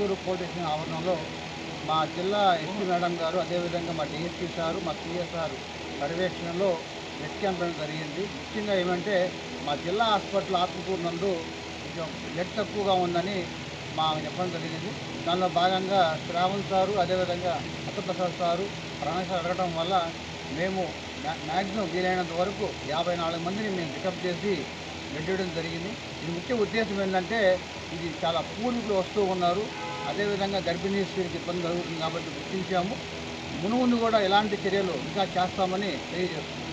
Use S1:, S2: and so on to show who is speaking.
S1: Atmakur police station ఆవరణంలో మా జిల్లా ఎస్పీ మేడం గారు, అదేవిధంగా మా డిఎస్పీ సారు, మా సిఎస్ సారు పర్యవేక్షణలో బ్లడ్ క్యాంప్ అనేది జరిగింది. ముఖ్యంగా ఏమంటే మా జిల్లా హాస్పిటల్ ఆత్మకూరు నందు కొంచెం బ్లడ్ తక్కువగా ఉందని మాకు చెప్పడం జరిగింది. దానిలో భాగంగా శ్రావణ్ సారు, అదేవిధంగా సత్యప్రసాద్ సారు, ప్రణయ్ సార్ అడగడం వల్ల మేము మ్యాక్సిమం వీలైనంత వరకు 54 మందిని మేము పికప్ చేసి బ్లడ్ ఇవ్వడం జరిగింది. ఇది ముఖ్య ఉద్దేశం ఏంటంటే ఇది చాలా పూర్వీకులు వస్తూ ఉన్నారు, అదేవిధంగా గర్భిణీ స్త్రీలకు ఇబ్బంది కలుగుతుంది కాబట్టి గుర్తించాము. మునుముందు కూడా ఇలాంటి చర్యలు ఇంకా చేస్తామని తెలియజేస్తున్నాం.